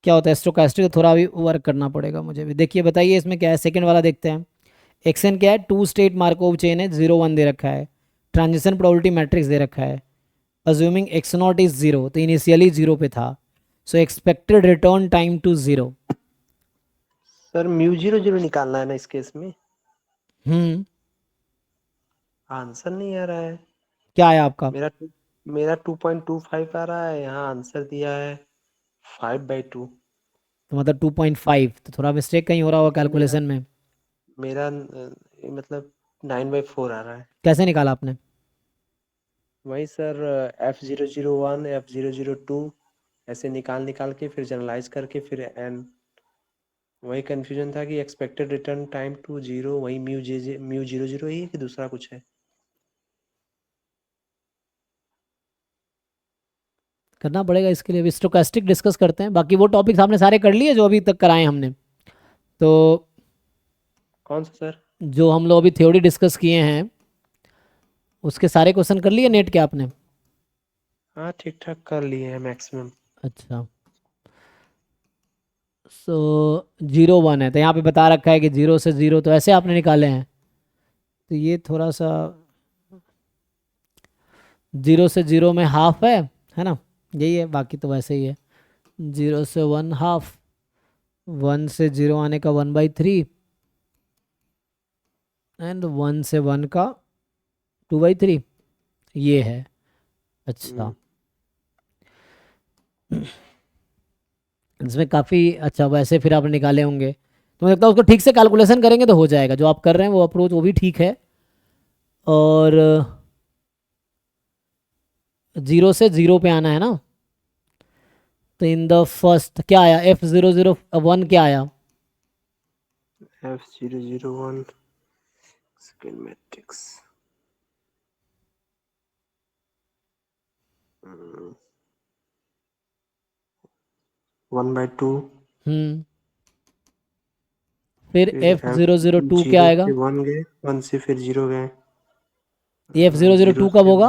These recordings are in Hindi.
क्या होता है स्टोकास्टिक, थोड़ा अभी वर्क करना पड़ेगा मुझे भी। देखिए बताइए इसमें क्या है, सेकंड वाला देखते हैं। एक्सन क्या है, टू स्टेट मार्कोव चेन है, 0 1 दे रखा है, ट्रांजिशन प्रोबेबिलिटी मैट्रिक्स दे रखा है, assuming X naught is zero, तो इनिशियली जीरो पे था, so expected return time to zero. Sir mu zero zero निकालना है ना इस केस में। हम्म। आंसर नहीं आ रहा है। क्या है आपका? मेरा मेरा 2.25 आ रहा है, यहाँ आंसर दिया है 5/2। तो मतलब 2.5, तो थोड़ा मिस्टेक कहीं हो रहा होगा नहीं, मेरा कैलकुलेशन में। मेरा मतलब 9/4 आ रहा है। कैसे निकाला आपने? वही सर, F001 F002 ऐसे निकाल निकाल के फिर जनरलाइज करके फिर एन। वही कंफ्यूजन था कि expected return time to zero, वही म्यू जीरो जीरो ही है कि दूसरा कुछ है। करना पड़ेगा इसके लिए, अभी स्टोकास्टिक डिस्कस करते हैं, बाकी वो टॉपिक्स आपने सारे कर लिए जो अभी तक कराए हमने। तो कौन सा सर? जो हम लोग अभी थ्योरी डिस्कस किए हैं उसके सारे क्वेश्चन कर लिए नेट के आपने? हाँ ठीक ठाक कर लिए हैं मैक्सिमम। अच्छा। सो 0 1 है, तो यहाँ पे बता रखा है कि 0 से 0, तो ऐसे आपने निकाले हैं। तो ये थोड़ा सा 0 से 0 में हाफ है ना, यही है, बाकी तो वैसे ही है। 0 से 1 हाफ, 1 से 0 आने का 1/3, एंड 1 से 1 का 2/3, ये है। अच्छा। हम्म। इसमें काफ़ी अच्छा, वैसे फिर आप निकाले होंगे तो मुझे लगता है उसको ठीक से कैलकुलेशन करेंगे तो हो जाएगा, जो आप कर रहे हैं वो अप्रोच वो भी ठीक है। और 0 से 0 पे आना है ना, तो इन द फर्स्ट क्या आया, F001 क्या आया? F001 second matrix 1/2। हम्म। फिर फिर F F zero zero to क्या जीरो आएगा? से 1 गए, 1 से फिर 0 गए। ये F002 जीरो कब से होगा?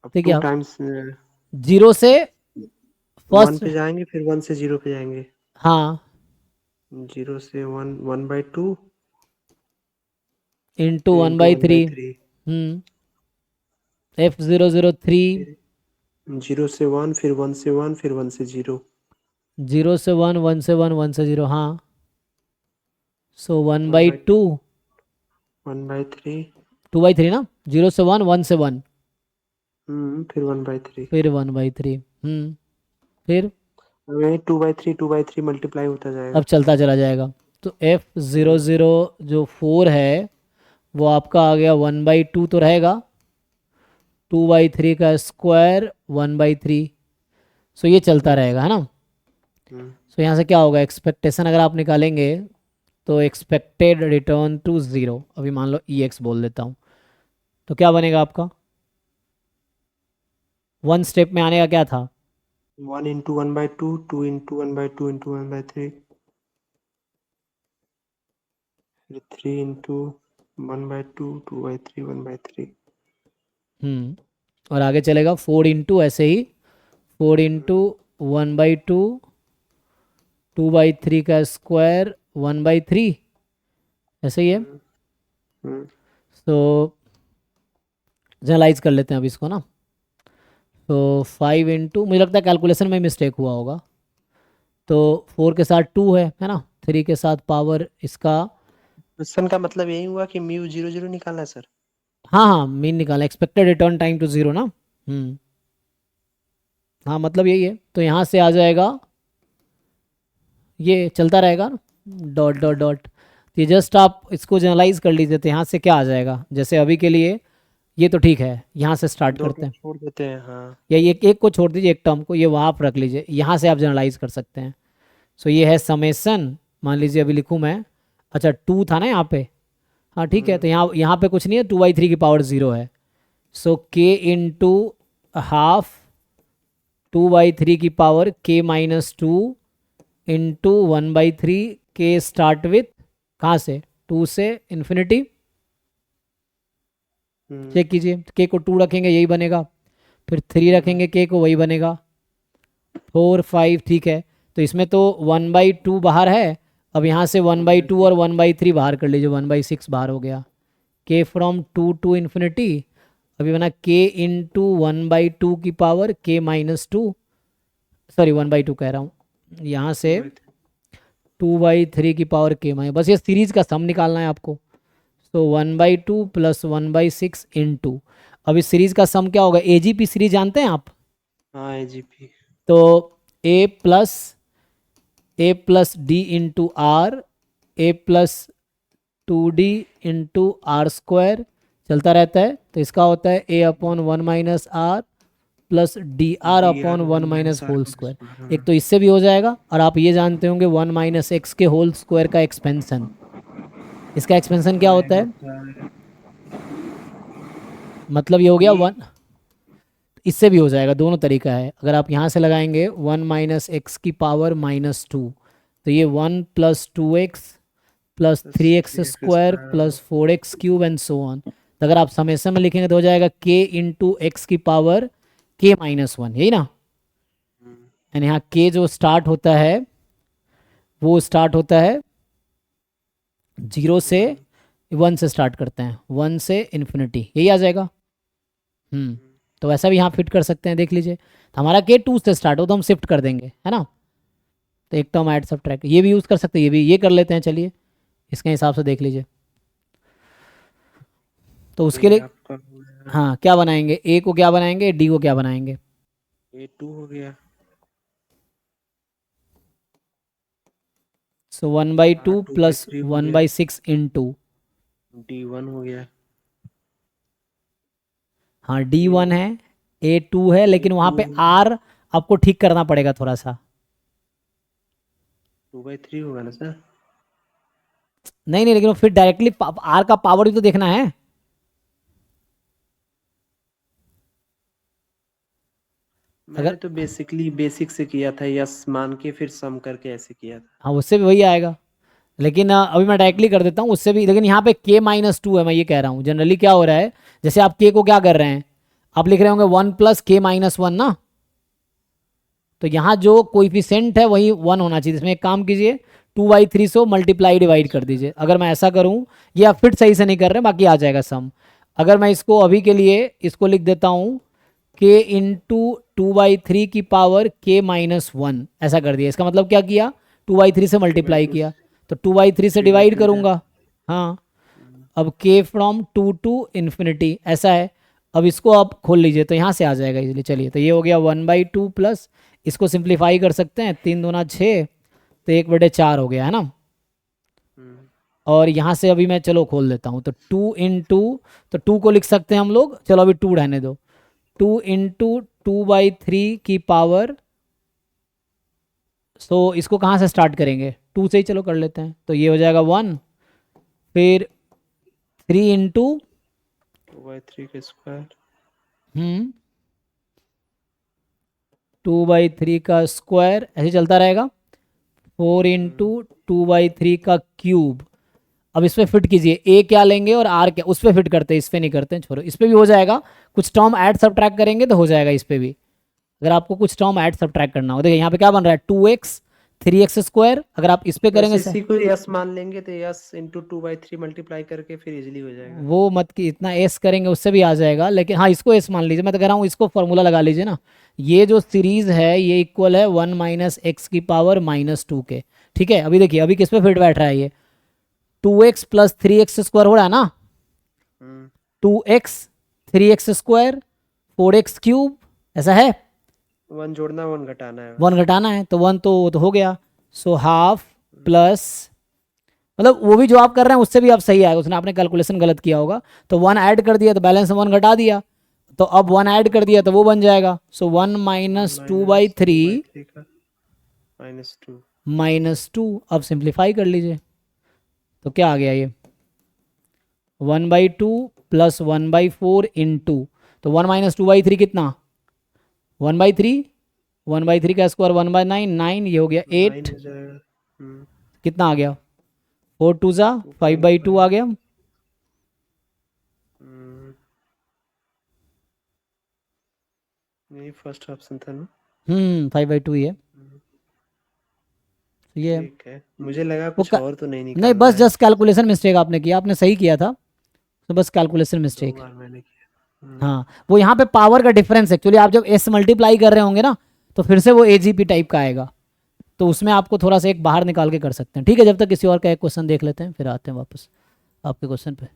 अब ठीक टू है, टाइम्स 0 से 1 फर्स्ट। पे जाएंगे फिर 1 से 0 पे जाएंगे। हाँ, 0 से 1 1/2 इंटू फिर one into by one three by three F003। फिर 0 से 1 फिर 1 से 1 फिर 1 से 0। 0 से 1, 1 से 1, 1 से 0, हाँ। So one one by by two 1/3। 2/3 ना, 0 से 1, 1 से 1, फिर 1/3। फिर 1/3। फिर वही 2/3 2/3 मल्टीप्लाई होता अब जाएगा। चलता चला जाएगा। तो हम्म, F00 जो 4 है वो आपका आ गया 1/2 तो रहेगा, 2/3 का स्क्वायर 1/3। सो ये चलता हम्म, रहेगा है ना। हम्म। सो यहाँ से क्या होगा, एक्सपेक्टेशन अगर आप निकालेंगे तो एक्सपेक्टेड रिटर्न टू ज़ीरो, अभी मान लो EX बोल देता हूँ, तो क्या बनेगा आपका? वन स्टेप में आने का क्या था? 1 इंटू 1/2 2 इंटू 1/2 इंटू 1/3 फिर 3 इंटू 1/2 2/3 1/3। और आगे चलेगा 4 इंटू ऐसे ही, 4 इंटू 1/2, 2/3 का स्क्वायर 1/3, ऐसे ही है। हम्म, हम्म। तो जनरलाइज कर लेते हैं अब इसको ना। तो 5 इंटू, मुझे लगता है कैलकुलेशन में मिस्टेक हुआ होगा। तो 4 के साथ 2 है ना, 3 के साथ पावर इसका। क्वेश्चन का मतलब यही हुआ कि म्यू जीरो जीरो निकालना है सर। हाँ हाँ, मीन निकाला, expected return time to zero ना। हाँ मतलब यही है, तो यहाँ से आ जाएगा, ये चलता रहेगा ना, डॉट डॉट डॉट। ये जस्ट आप इसको जनरलाइज कर लीजिए, तो यहाँ से क्या आ जाएगा, जैसे अभी के लिए ये तो ठीक है, यहाँ से स्टार्ट दो करते टर्म हैं। छोड़ देते हैं, हाँ। या ये एक को छोड़ दीजिए, एक टर्म को, ये वहाँ आप रख लीजिए, यहाँ से आप जनरलाइज कर सकते हैं। सो ये है समेसन, मान लीजिए अभी लिखूँ मैं। अच्छा 2 था ना यहाँ पे, हाँ ठीक है, हम्म, तो यहाँ यहाँ पे कुछ नहीं है, 2/3 की पावर 0 है। सो के इंटू हाफ 2/3 की पावर K-2 इंटू 1/3, के स्टार्ट विथ कहाँ से, 2 से इन्फिनिटी। हम्म, चेक कीजिए, के को 2 रखेंगे यही बनेगा, फिर 3 हम्म, रखेंगे के को वही बनेगा, 4 5 ठीक है। तो इसमें तो 1/2 बाहर है। अब यहाँ से 1/2 और 1/3 बाहर कर लीजिए, 1/6 बाहर हो गया। के फ्रॉम 2 टू इन्फिनिटी, अभी बना के इंटू 1/2 की पावर k-2, सॉरी 1/2 कह रहा हूँ, यहाँ से 2/3 की पावर k-, बस ये सीरीज का सम निकालना है आपको। तो 1/2 प्लस 1/6 इंटू, अब इस सीरीज का सम क्या होगा, एजीपी सीरीज जानते हैं आप? हाँ एजीपी। तो A plus D into R, a+2d into r² चलता रहता है। तो इसका होता है a/1 - r plus D R D upon R one one minus minus R whole का स्क्वायर। स्क्वायर। एक तो इससे भी हो जाएगा, और आप ये जानते होंगे 1 - x के होल स्क्वायर का एक्सपेंशन, इसका एक्सपेंशन क्या हाँ होता ये है, होता है मतलब ये हो गया ये। 1। इससे भी हो जाएगा, दोनों तरीका है। अगर आप यहाँ से लगाएंगे 1 - x⁻², तो ये 1 + 2x + 3x²3x² +4x³ and so on. तो अगर आप समेसन में लिखेंगे तो हो जाएगा k × x⁻k-1, यही ना। एंड यहाँ k जो स्टार्ट होता है वो स्टार्ट होता है 0 से, 1 से स्टार्ट करते हैं, 1 से इन्फिनिटी, यही आ जाएगा। तो वैसा भी यहाँ फिट कर सकते हैं, देख लीजिए। तो हमारा के 2 से स्टार्ट हो तो हम शिफ्ट कर देंगे, है ना। तो एक टर्म ऐड सब्ट्रैक्ट ये भी यूज़ कर सकते हैं, ये भी ये कर लेते हैं, चलिए इसके हिसाब से देख लीजिए। तो उसके ये लिए आपका हो गया। हाँ क्या बनाएंगे, ए को क्या बनाएंगे, डी को क्या बनाएंगे। A2 हो गया। सो 1/2 R2 बाई प्लस 3 हो वन गया। बाई सिक्स इंटू, D1 हो गया। हाँ D1 ये है, A2 है, लेकिन वहाँ A2 पे R आपको ठीक करना पड़ेगा थोड़ा सा। 2/3 होगा ना सर। नहीं नहीं, लेकिन वो फिर डायरेक्टली R का पावर भी तो देखना है। मैंने अगर तो बेसिकली बेसिक से किया था, यस मान के फिर सम करके ऐसे किया था। हाँ उससे भी वही आएगा, लेकिन अभी मैं डायरेक्टली कर देता हूँ उससे भी। लेकिन यहाँ पे k-2 है, मैं ये कह रहा हूँ जनरली क्या हो रहा है, जैसे आप k को क्या कर रहे हैं, आप लिख रहे होंगे 1 + k-1 ना। तो यहाँ जो कोइफिशिएंट है वही 1 होना चाहिए। इसमें एक काम कीजिए, 2/3 से मल्टीप्लाई डिवाइड कर दीजिए। अगर मैं ऐसा करूँ, ये आप फिट सही से नहीं कर रहे, बाकी आ जाएगा सम। अगर मैं इसको अभी के लिए इसको लिख देता हूँ k इंटू 2/3 की पावर k-1, ऐसा कर दिया। इसका मतलब क्या किया, 2/3 से मल्टीप्लाई 2/2 किया, तो 2/3 से डिवाइड 3/2 हो जाएगा। करूँगा। हाँ, अब k फ्रॉम 2 टू इन्फिनिटी ऐसा है। अब इसको आप खोल लीजिए तो यहाँ से आ जाएगा इजीली। चलिए, तो ये हो गया 1/2 प्लस, इसको सिंप्लीफाई कर सकते हैं, 3 दूना 6, तो 1/4 हो गया, है ना। हम्म, और यहाँ से अभी मैं चलो खोल देता हूँ, तो 2 इंटू, तो 2 को लिख सकते हैं हम लोग, चलो अभी 2 रहने दो, 2 इंटू 2/3 की पावर, सो इसको कहाँ से स्टार्ट करेंगे, 2 से ही चलो कर लेते हैं, तो ये हो जाएगा 1। फिर 3 इंटू 2/3 का स्क्वायर। 2/3 का स्क्वायर, ऐसे चलता रहेगा। 4 इंटू 2/3 का क्यूब। अब इस पे फिट कीजिए, ए क्या लेंगे और आर क्या, उस पे फिट करते हैं, इस पे नहीं करते हैं, छोड़ो, इस पे भी हो जाएगा। कुछ टर्म ऐड सब्ट्रैक्ट करेंगे तो हो जाएगा इस पे भी। अगर आपको कुछ टर्म ऐड सब्ट्रैक्ट करना हो, देखिए यहाँ पे क्या बन रहा है, 2x 3x²। अगर आप इस पे बस करेंगे इसी को यस मान लेंगे तो यस इंटू 2/3 मल्टीप्लाई करके फिर इजीली हो जाएगा। वो मत कि इतना एस करेंगे उससे भी आ जाएगा, लेकिन हाँ इसको एस मान लीजिए। मैं तो कह रहा हूँ इसको फॉर्मूला लगा लीजिए ना। ये जो सीरीज है ये इक्वल है 1 - x⁻² के। ठीक है, अभी देखिए अभी किस पे फिट बैठ रहा है ये, 2x + 3x² हो रहा है ना, हम्म 2x 3x², 4x³ ऐसा है। 1 जोड़ना 1 घटाना है वन बस। घटाना है, तो 1 तो हो गया। सो हाफ प्लस, मतलब वो भी जो आप कर रहे हैं उससे भी आप सही आएगा, उसने आपने कैलकुलेशन गलत किया होगा। तो 1 ऐड कर दिया तो बैलेंस 1 घटा दिया, तो अब 1 ऐड कर दिया तो वो बन जाएगा। सो 1 - 2/3 -2/3 का -2। -2। अब सिंप्लीफाई कर लीजिए, तो क्या आ गया ये, 1/2 प्लस 1/4 इंटू, तो 1 - 2/3 कितना, 1/3, 1/3 का स्क्वायर 1/9, 9, ये हो गया 9 8। हो जाएगा। हम्म कितना आ गया, 4 × 2 5/2 आ 2.5। गया। हम्म, यही फर्स्ट ऑप्शन था ना। 5/2 ही है। तो ये ठीक है, मुझे लगा वो कुछ और तो नहीं नहीं, निकालना बस है। जस्ट कैलकुलेशन मिस्टेक आपने किया, आपने सही किया था, तो बस कैलकुलेशन दो मिस्टेक। बार मैंने किया। हाँ, वो यहाँ पे पावर का डिफरेंस एक्चुअली, आप जब एस मल्टीप्लाई कर रहे होंगे ना, तो फिर से वो एजीपी टाइप का आएगा, तो उसमें आपको थोड़ा सा एक बाहर निकाल के कर सकते हैं। ठीक है, जब तक किसी और का एक क्वेश्चन देख लेते हैं, फिर आते हैं वापस आपके क्वेश्चन पे।